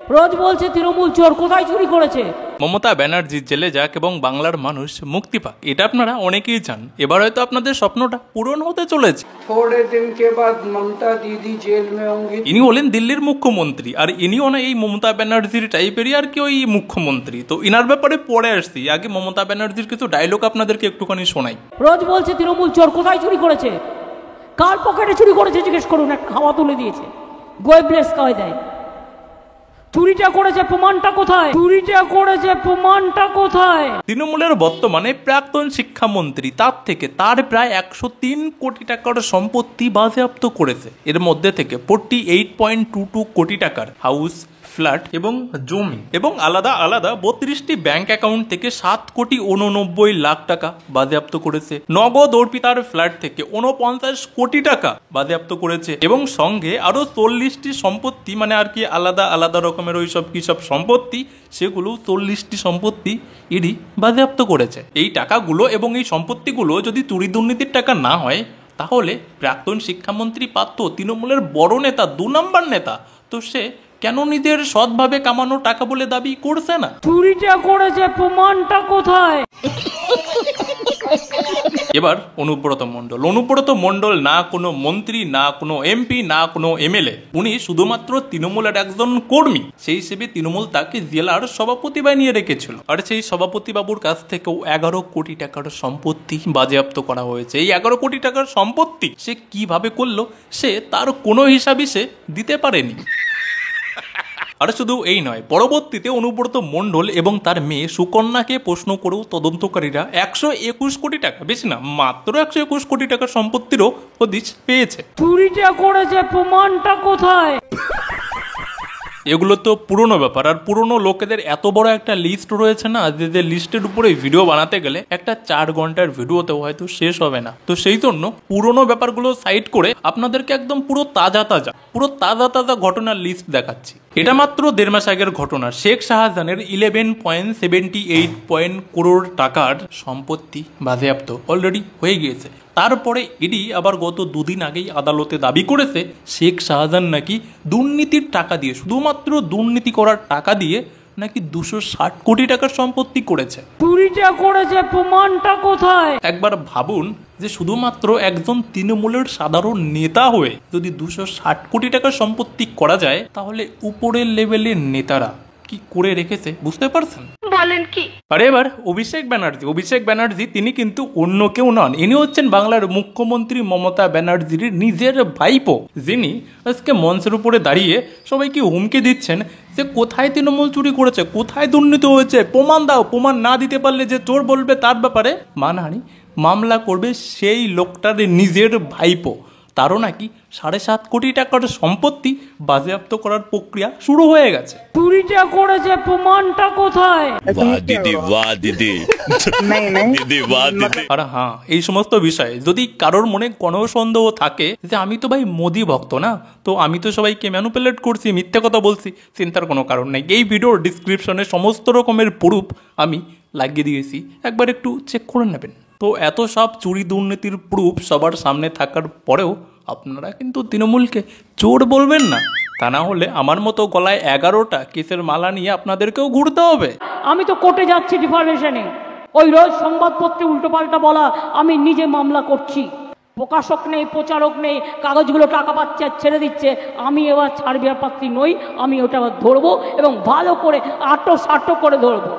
রোজ বলছে তৃণমূল চোর, কোথায় চুরি করেছে? মমতা ব্যানার্জি জেলে যাক এবং বাংলার মানুষ মুক্তি পাক, এটা আপনারা অনেকেই চান। এবার হয়তো আপনাদের স্বপ্নটা পূরণ হতে চলেছে। थोड़े दिन के बाद ममता दीदी जेल में होंगी। ইনি হলেন দিল্লির মুখ্যমন্ত্রী, আর ইনিও না এই মমতা ব্যানার্জির টাইপেরই আর কি ওই মুখ্যমন্ত্রী। তো ইনার ব্যাপারে পরে আসছি, আগে মমতা ব্যানার্জির কিছু ডায়লগ আপনাদেরকে একটুখানি শোনাই। রোজ বলছে তৃণমূল চোর, কোথায় চুরি করেছে? কার পকেটে চুরি করেছে জিজ্ঞেস করুন, একটা হাওয়া তুলে দিয়েছে, গোয়েবলেস কয় দেয়। চুরিটা করেছে, প্রমাণটা কোথায়? চুরিটা করেছে, প্রমাণটা কোথায়? তৃণমূলের বর্তমানে প্রাক্তন শিক্ষামন্ত্রী তার থেকে তার প্রায় 103 কোটি টাকার সম্পত্তি বাজেয়াপ্ত করেছে। এর মধ্যে থেকে 48.22 কোটি টাকার হাউস, ফ্ল্যাট এবং জমি এবং আলাদা আলাদা 32টি ব্যাংক অ্যাকাউন্ট থেকে 7,89,00,000 টাকা বাজেয়াপ্ত করেছে। নগদ অর্পিতার ফ্ল্যাট থেকে 49 কোটি টাকা বাজেয়াপ্ত করেছে এবং সঙ্গে আরো 40টি সম্পত্তি, মানে আর কি আলাদা আলাদা রকমের ওই সব কি সব সম্পত্তি, সেগুলো 40টি সম্পত্তি ইডি বাজেয়াপ্ত করেছে। এই টাকাগুলো এবং এই সম্পত্তিগুলো যদি চুরি দুর্নীতির টাকা না হয়, তাহলে প্রাক্তন শিক্ষামন্ত্রী পার্থ তৃণমূলের বড় নেতা, 2 নম্বর নেতা, তো সে কেন নিজের সৎভাবে কামানো টাকা বলে দাবি করছে না? চুরিটা করেছে, প্রমাণটা কোথায়? এবার অনুব্রত মণ্ডল না কোনো মন্ত্রী, না কোনো এমপি, না কোনো এমএলএ, উনি শুধুমাত্র তৃণমূলের একজন কর্মী। সেই হিসেবে তৃণমূল তাকে জেলার সভাপতি বানিয়ে রেখেছিল, আর সেই সভাপতি বাবুর কাছ থেকেও 11 কোটি টাকার সম্পত্তি বাজেয়াপ্ত করা হয়েছে। এই 11 কোটি টাকার সম্পত্তি সে কিভাবে করলো, সে তার কোনো হিসাবই সে দিতে পারেনি। আর শুধু এই নয়, পরবর্তীতে অনুব্রত মণ্ডল এবং তার মেয়ে সুকন্যাকে প্রশ্ন করেও তদন্তকারীরা 121 কোটি টাকা, বেশি না, মাত্র 121 কোটি টাকার সম্পত্তিরও হদিশ পেয়েছে। চুরিটা করেছে, প্রমাণটা কোথায়? এগুলো তো পুরনো ব্যাপার, আর পুরনো লোকেদের এত বড় একটা লিস্ট রয়েছে না, যে লিস্টের উপরে ভিডিও বানাতে গেলে একটা 4 ঘন্টার ভিডিওতেও হয়তো শেষ হবে না। তো সেই জন্য পুরনো ব্যাপারগুলো সাইড করে আপনাদেরকে একদম পুরো তাজা ঘটনার লিস্ট দেখাচ্ছি। এটা মাত্র 1.5 মাস আগের ঘটনা। শেখ শাহজাহানের 11.78 করোড় টাকার সম্পত্তি বাজেয়াপ্ত অলরেডি হয়ে গিয়েছে। তারপরে ইডি আবার গত 2 দিন আগেই আদালতে দাবি করেছে শেখ শাহজাহান নাকি দুর্নীতির টাকা দিয়ে, শুধুমাত্র দুর্নীতি করার টাকা দিয়ে নাকি 260 কোটি টাকার সম্পত্তি করেছে। চুরিটা করেছে, প্রমাণটা কোথায়? একবার ভাবুন যে শুধুমাত্র একজন তৃণমূলের সাধারণ নেতা হয়ে যদি 260 কোটি টাকার সম্পত্তি করা যায়, তাহলে উপরের লেভেলের নেতারা কি করে রেখেছে বুঝতে পারছেন? বলেন কি? আর এবার অভিষেক ব্যানার্জি তিনি কিন্তু অন্য কেউ নন, ইনি হচ্ছেন বাংলার মুখ্যমন্ত্রী মমতা ব্যানার্জির নিজের ভাইপো, যিনি আজকে মঞ্চের উপরে দাঁড়িয়ে সবাইকে হুমকি দিচ্ছেন যে কোথায় তৃণমূল চুরি করেছে, কোথায় দুর্নীতি হয়েছে, প্রমাণ দাও, প্রমাণ না দিতে পারলে যে চোর বলবে তার ব্যাপারে মানহানি মামলা করবে সেই লোকটার নিজের ভাইপো। তারও নাকি 7.5 কোটি টাকার সম্পত্তি বাজেয়াপ্ত করার প্রক্রিয়া শুরু হয়ে গেছে। চুরিটা করেছে, প্রমাণটা কোথায়? আর হ্যাঁ, এই সমস্ত বিষয়ে যদি কারোর মনে কোনো সন্দেহ থাকে যে আমি তো ভাই মোদি ভক্ত না, তো আমি তো সবাইকে ম্যানুপুলেট করছি, মিথ্যে কথা বলছি, চিন্তার কোনো কারণ নেই। এই ভিডিওর ডিসক্রিপশনে সমস্ত রকমের প্রুফ আমি লাগিয়ে দিয়েছি, একবার একটু চেক করে নেবেন। তো এত সব চুরি দুর্নীতির প্রুফ সবার সামনে থাকার পরেও আপনারা কিন্তু তৃণমূলকে চোর বলবেন না, তা না হলে আমার মতো গলায় 11টা কেসের মালা নিয়ে আপনাদেরকেও ঘুরতে হবে। আমি তো কোর্টে যাচ্ছি ডিফার্মেশনে, ওই রোজ সংবাদপত্রে উল্টোপাল্টা বলা, আমি নিজে মামলা করছি। প্রকাশক নেই, প্রচারক নেই, কাগজগুলো টাকা পাচ্ছে আর ছেড়ে দিচ্ছে। আমি এবার ছাড়বিয়ার পাত্রী নই, আমি ওটা ধরবো এবং ভালো করে আটো করে ধরবো।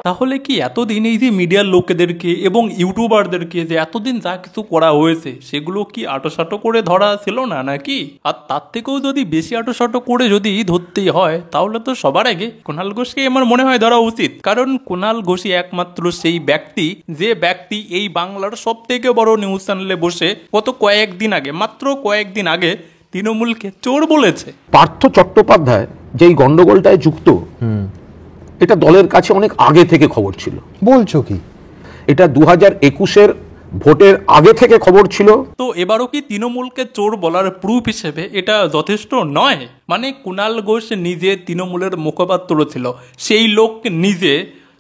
তাহলে কি এতদিন এই যে মিডিয়ার লোকেদেরকে এবং ইউটিউবারদেরকে যে এতদিন যা কিছু করা হয়েছে, সেগুলো কি আটোসাটো করে ধরা ছিল না নাকি? আর তার থেকেও যদি বেশি আটোসাটো করে যদি ধরতেই হয়, তাহলে তো সবার আগে কুণাল ঘোষকে আমার মনে হয় ধরা উচিত। কারণ কুণাল ঘোষই একমাত্র সেই ব্যক্তি, যে ব্যক্তি এই বাংলার সব থেকে বড় নিউজ চ্যানেলে বসে মাত্র কয়েকদিন আগে তৃণমূলকে চোর বলেছে। পার্থ চট্টোপাধ্যায় যেই গন্ডগোলটায় যুক্ত, এটা দলের কাছে অনেক আগে থেকে খবর ছিল। বলছো কি? এটা 2021-এর ভোটের আগে থেকে খবর ছিল। তো এবারও কি তৃণমূলকে চোর বলার প্রুফ হিসেবে এটা যথেষ্ট নয়? মানে কুণাল ঘোষ নিজে তৃণমূলের মুখপাত্র ছিল, সেই লোক নিজে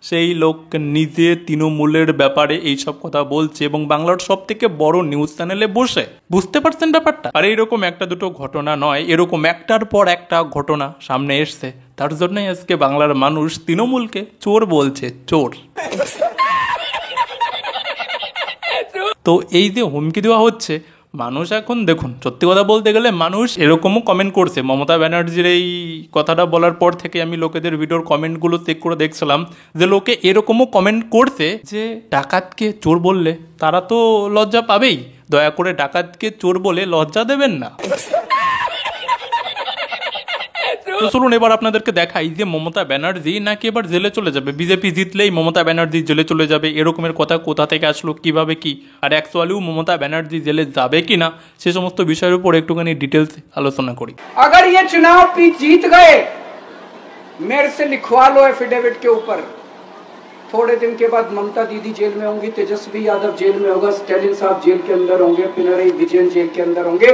সেই লোক নিজে তৃণমূলের ব্যাপারে এইসব কথা বলছে এবং বাংলার সব থেকে বড় নিউজ চ্যানেলে বসে। বুঝতে পারছেন ব্যাপারটা? আর এইরকম একটা দুটো ঘটনা নয়, এরকম একটার পর একটা ঘটনা সামনে এসছে। তার জন্যই আজকে বাংলার মানুষ তৃণমূলকে চোর বলছে, চোর। তো এই যে হুমকি দেওয়া হচ্ছে, মানুষ এখন দেখুন, সত্যি কথা বলতে গেলে মানুষ এরকমও কমেন্ট করছে। মমতা ব্যানার্জির এই কথাটা বলার পর থেকে আমি লোকেদের ভিডিওর কমেন্টগুলো চেক করে দেখছিলাম যে লোকে এরকমও কমেন্ট করছে যে ডাকাতকে চোর বললে তারা তো লজ্জা পাবেই, দয়া করে ডাকাতকে চোর বলে লজ্জা দেবেন না। তো চলুন এবার আপনাদেরকে দেখাই যে মমতা ব্যানার্জি নাকি এবার জেলে চলে যাবে। বিজেপি জিতলেই মমতা ব্যানার্জি জেলে চলে যাবে, এরকমের কথা কোথা থেকে আসলো, কিভাবে কি, আর অ্যাকচুয়ালিও মমতা ব্যানার্জি জেলে যাবে কি না সে সমস্ত বিষয়ের উপর একটুখানি ডিটেলস আলোচনা করি। अगर ये चुनाव भी जीत गए, मेरे से लिखवा लो एफिडेविट के ऊपर, थोड़े दिन के बाद ममता दीदी जेल में होंगी, तेजस्वी यादव जेल में होगा, स्टैलिन साहब जेल के अंदर होंगे, पिनरई विजयन जेल के अंदर होंगे,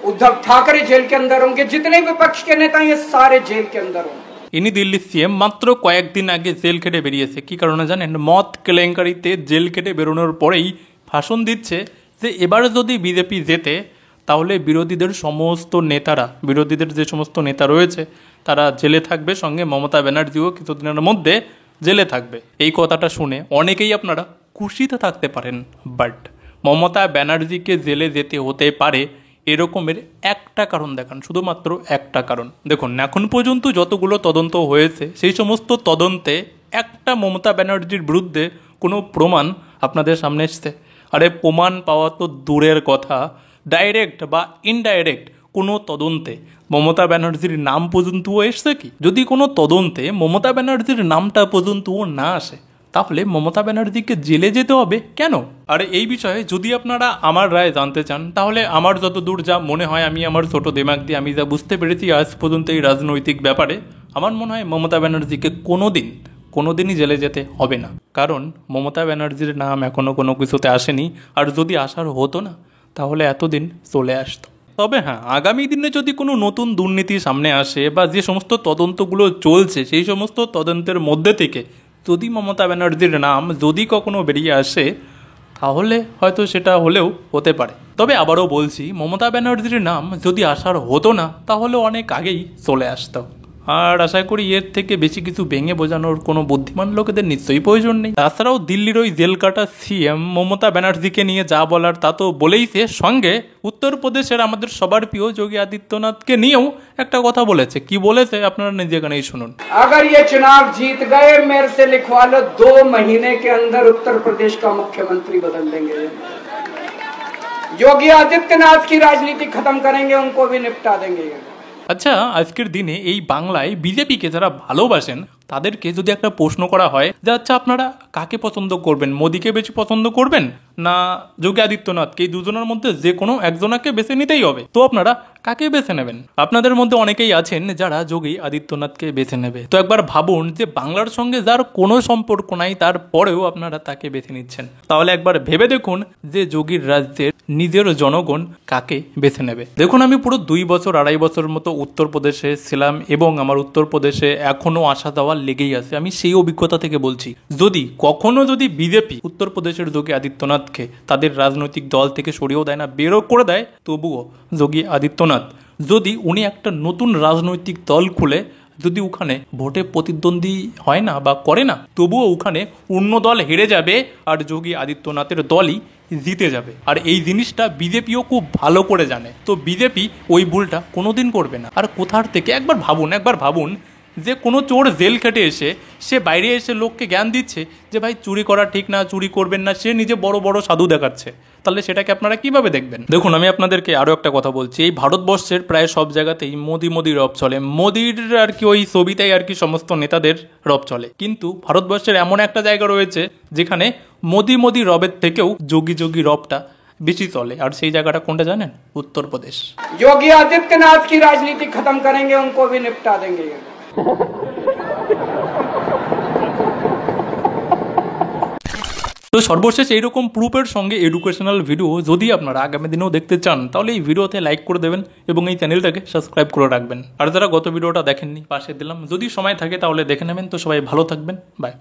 उद्धव ठाकरे जेल के अंदर होंगे, जितने विपक्ष के नेता ये सारे जेल के अंदर होंगे। ইনি দিল্লির সিএম, মাত্র কয়েকদিন আগে জেল খেটে বেরিয়েছে। কি কারণে জানেন? মদ কেলেঙ্কারিতে জেল খেটে বেরোনোর পরেই ভাষণ দিচ্ছে যে এবার যদি বিজেপি জেতে তাহলে বিরোধীদের সমস্ত নেতারা, বিরোধীদের যে সমস্ত নেতা রয়েছে তারা জেলে থাকবে, সঙ্গে মমতা ব্যানার্জিও কিছুদিনের মধ্যে জেলে থাকবে। এই কথাটা শুনে অনেকেই আপনারা খুশিতে থাকতে পারেন, বাট মমতা ব্যানার্জিকে জেলে যেতে হতে পারে এরকমের একটা কারণ দেখান, শুধুমাত্র একটা কারণ। দেখুন, এখন পর্যন্ত যতগুলো তদন্ত হয়েছে সেই সমস্ত তদন্তে একটা মমতা ব্যানার্জির বিরুদ্ধে কোনো প্রমাণ আপনাদের সামনে এসছে। আরে প্রমাণ পাওয়া তো দূরের কথা, ডাইরেক্ট বা ইনডাইরেক্ট কোনো তদন্তে মমতা ব্যানার্জির নাম পর্যন্তও এসছে কি? যদি কোনো তদন্তে মমতা ব্যানার্জির নামটা পর্যন্তও না আসে তাহলে মমতা ব্যানার্জিকে জেলে যেতে হবে কেন? আর এই বিষয়ে যদি আপনারা আমার রায় জানতে চান তাহলে আমার যতদূর যা মনে হয়, আমি আমার ছোট দিমাগ দিয়ে আমি যা বুঝতে পেরেছি আজ পর্যন্ত এই রাজনৈতিক ব্যাপারে, আমার মনে হয় মমতা ব্যানার্জিকে কোনোদিনই জেলে যেতে হবে না। কারণ মমতা ব্যানার্জির নাম এখনও কোনো কিছুতে আসেনি, আর যদি আসার হতো না তাহলে এতদিন চলে আসতো। তবে হ্যাঁ, আগামী দিনে যদি কোনো নতুন দুর্নীতি সামনে আসে বা যে সমস্ত তদন্তগুলো চলছে সেই সমস্ত তদন্তের মধ্যে থেকে যদি মমতা ব্যানার্জির নাম যদি কখনো বেরিয়ে আসে তাহলে হয়তো সেটা হলেও হতে পারে। তবে আবারও বলছি, মমতা ব্যানার্জির নাম যদি আসার হতো না তাহলে অনেক আগেই চলে আসতো। আর আশা করি এর থেকে বেশি কিছু ভেঙে বোঝানোর কোনো বুদ্ধিমান লোকেদের নিশ্চয়ই প্রয়োজন নেই। তাছাড়াও দিল্লির ওই জেল কাটা সিএম মমতা ব্যানার্জিকে নিয়ে যা বলার তা তো বলেইছে, সঙ্গে উত্তরপ্রদেশের আমাদের সবার প্রিয় যোগী আদিত্যনাথকে নিয়েও একটা কথা বলেছে। কি বলেছে আপনারা নিজে এখানেই শুনুন। अगर ये चुनाव जीत गए, मेरे से लिखवा लो, 2 महीने के अंदर उत्तर प्रदेश का मुख्यमंत्री बदल देंगे। योगी आदित्यनाथ की राजनीति खत्म करेंगे, उनको भी निपटा देंगे। আচ্ছা, আজকের দিনে এই বাংলায় বিজেপিকে যারা ভালোবাসেন তাদেরকে যদি একটা প্রশ্ন করা হয় যে আচ্ছা আপনারা কাকে পছন্দ করবেন, মোদীকে বেশি পছন্দ করবেন না যোগী আদিত্যনাথকে, এই দুজনের মধ্যে যে কোনো একজনকে বেছে নিতেই হবে, তো আপনারা কাকে বেছে নেবেন? আপনাদের মধ্যে অনেকেই আছেন যারা যোগী আদিত্যনাথকে বেছে নেবে। তো একবার ভাবুন যে বাংলার সঙ্গে যার কোনো সম্পর্ক নাই তারপরেও আপনারা তাকে বেছে নিচ্ছেন। তাহলে একবার ভেবে দেখুন যে যোগীর রাজ্যের নিজের জনগণ কাকে বেছে নেবে। দেখুন, আমি পুরো 2 বছর 2.5 বছর মতো উত্তরপ্রদেশে ছিলাম এবং আমার উত্তরপ্রদেশে এখনো আসা যাওয়া লেগেই আছে। আমি সেই অভিজ্ঞতা থেকে বলছি, যদি বিজেপি উত্তরপ্রদেশের যোগী আদিত্যনাথকে তাদের রাজনৈতিক দল থেকে সরিয়েও দেয় না, বেরো করে দেয়, তবুও যোগী আদিত্যনাথ যদি উনি একটা নতুন রাজনৈতিক দল খুলে যদি ওখানে ভোটে প্রতিদ্বন্দ্বী হয় না বা করে না, তবুও ওখানে অন্য দল হেরে যাবে আর যোগী আদিত্যনাথের দলই জিতে যাবে। আর এই জিনিসটা বিজেপিও খুব ভালো করে জানে। তো বিজেপি ওই ভুলটা কোনোদিন করবে না। আর কোথার থেকে একবার ভাবুন যে কোনো চোর জেল খেটে এসে সে বাইরে এসে লোককে জ্ঞান দিচ্ছে যে ভাই চুরি করা ঠিক না, চুরি করবেন না, সে নিজে বড় বড় সাধু দেখাচ্ছে, তাহলে সেটাকে আপনারা কিভাবে দেখবেন? দেখুন, আমি আপনাদেরকে আরও একটা কথা বলছি, এই ভারতবর্ষের প্রায় সব জায়গাতেই মোদি রব চলে, মোদির আর কি ওই ছবিটাই আর কি সমস্ত নেতাদের রব চলে। কিন্তু ভারতবর্ষের এমন একটা জায়গা রয়েছে যেখানে মোদি রবের থেকেও যোগী রবটা বেশি চলে, আর সেই জায়গাটা কোনটা জানেন? উত্তরপ্রদেশ। योगी आदित्यनाथ की राजनीति खत्म करेंगे, उनको भी निपटा देंगे। তো সর্বশেষ এইরকম প্রুফের সঙ্গে এডুকেশনাল ভিডিও যদি আপনারা আগামী দিনেও দেখতে চান তাহলে এই ভিডিওতে লাইক করে দেবেন এবং এই চ্যানেলটাকে সাবস্ক্রাইব করে রাখবেন। আর যারা গত ভিডিওটা দেখেননি পাশে দিলাম, যদি সময় থাকে তাহলে দেখে নেবেন। তো সবাই ভালো থাকবেন, বাই।